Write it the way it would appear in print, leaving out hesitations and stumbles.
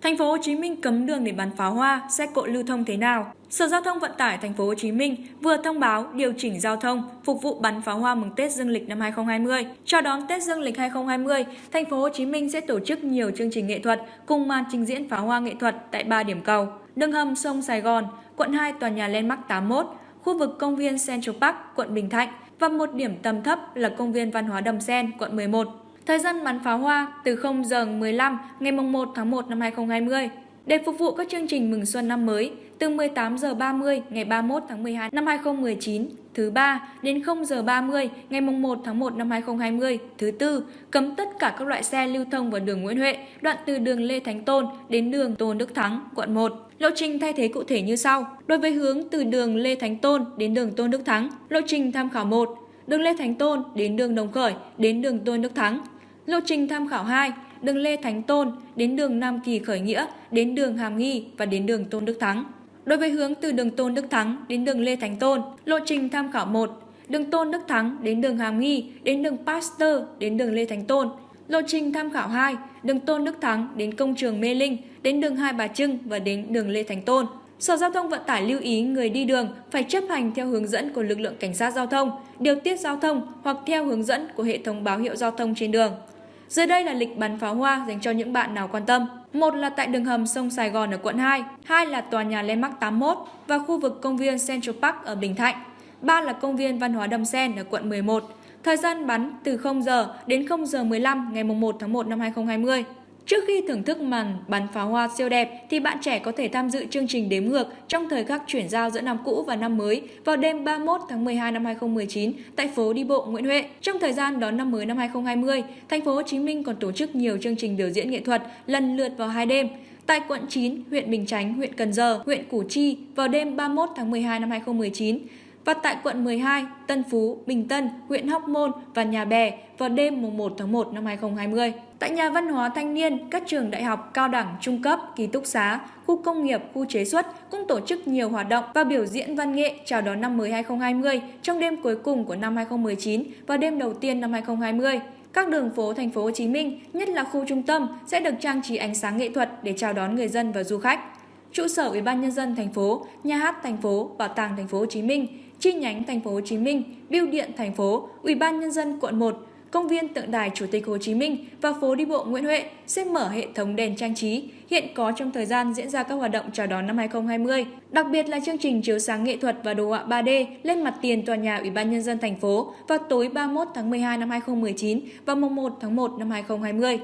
Thành phố Hồ Chí Minh cấm đường để bắn pháo hoa, xe cộ lưu thông thế nào? Sở Giao thông Vận tải Thành phố Hồ Chí Minh vừa thông báo điều chỉnh giao thông phục vụ bắn pháo hoa mừng Tết Dương lịch năm 2020. Chào đón Tết Dương lịch 2020, Thành phố Hồ Chí Minh sẽ tổ chức nhiều chương trình nghệ thuật cùng màn trình diễn pháo hoa nghệ thuật tại 3 điểm cầu: đường hầm sông Sài Gòn, quận 2 tòa nhà Landmark 81, khu vực công viên Central Park, quận Bình Thạnh và một điểm tầm thấp là công viên văn hóa Đầm Sen, quận 11. Thời gian bắn pháo hoa từ 0 giờ 15 ngày 1 tháng 1 năm 2020. Để phục vụ các chương trình mừng xuân năm mới, từ 18 giờ 30 ngày 31 tháng 12 năm 2019 thứ ba đến 0 giờ 30 ngày 1 tháng 1 năm 2020 thứ tư, cấm tất cả các loại xe lưu thông vào đường Nguyễn Huệ, đoạn từ đường Lê Thánh Tôn đến đường Tôn Đức Thắng, quận 1. Lộ trình thay thế cụ thể như sau. Đối với hướng từ đường Lê Thánh Tôn đến đường Tôn Đức Thắng, lộ trình tham khảo 1, đường Lê Thánh Tôn đến đường Đồng Khởi đến đường Tôn Đức Thắng. Lộ trình tham khảo 2, đường Lê Thánh Tôn đến đường Nam Kỳ Khởi Nghĩa, đến đường Hàm Nghi và đến đường Tôn Đức Thắng. Đối với hướng từ đường Tôn Đức Thắng đến đường Lê Thánh Tôn, lộ trình tham khảo 1, đường Tôn Đức Thắng đến đường Hàm Nghi, đến đường Pasteur đến đường Lê Thánh Tôn. Lộ trình tham khảo 2, đường Tôn Đức Thắng đến công trường Mê Linh, đến đường Hai Bà Trưng và đến đường Lê Thánh Tôn. Sở Giao thông Vận tải lưu ý người đi đường phải chấp hành theo hướng dẫn của lực lượng cảnh sát giao thông, điều tiết giao thông hoặc theo hướng dẫn của hệ thống báo hiệu giao thông trên đường. Dưới đây là lịch bắn pháo hoa dành cho những bạn nào quan tâm. 1 là tại đường hầm sông Sài Gòn ở quận 2, 2 là tòa nhà Landmark 81 và khu vực công viên Central Park ở Bình Thạnh, 3 là công viên văn hóa Đầm Sen ở quận 11. Thời gian bắn từ 0 giờ đến 0 giờ 15 ngày 1 tháng 1 năm 2020. Trước khi thưởng thức màn bắn pháo hoa siêu đẹp thì bạn trẻ có thể tham dự chương trình đếm ngược trong thời khắc chuyển giao giữa năm cũ và năm mới vào đêm 31 tháng 12 năm 2019 tại phố đi bộ Nguyễn Huệ. Trong thời gian đón năm mới năm 2020, Thành phố Hồ Chí Minh còn tổ chức nhiều chương trình biểu diễn nghệ thuật lần lượt vào 2 đêm. Tại quận 9, huyện Bình Chánh, huyện Cần Giờ, huyện Củ Chi vào đêm 31 tháng 12 năm 2019. Và tại quận 12, Tân Phú, Bình Tân, huyện Hóc Môn và Nhà Bè vào đêm 1 tháng 1 năm 2020. Tại nhà văn hóa thanh niên, các trường đại học, cao đẳng, trung cấp, ký túc xá, khu công nghiệp, khu chế xuất cũng tổ chức nhiều hoạt động và biểu diễn văn nghệ chào đón năm mới 2020 trong đêm cuối cùng của năm 2019 và đêm đầu tiên năm 2020. Các đường phố Thành phố Hồ Chí Minh, nhất là khu trung tâm, sẽ được trang trí ánh sáng nghệ thuật để chào đón người dân và du khách. Trụ sở Ủy ban nhân dân thành phố, nhà hát thành phố, bảo tàng Thành phố Hồ Chí Minh, chi nhánh Thành phố Hồ Chí Minh, bưu điện thành phố, Ủy ban nhân dân quận 1, công viên tượng đài Chủ tịch Hồ Chí Minh và phố đi bộ Nguyễn Huệ sẽ mở hệ thống đèn trang trí hiện có trong thời gian diễn ra các hoạt động chào đón năm 2020. Đặc biệt là chương trình chiếu sáng nghệ thuật và đồ họa 3D lên mặt tiền tòa nhà Ủy ban nhân dân thành phố vào tối 31 tháng 12 năm 2019 và mùng 1 tháng 1 năm 2020.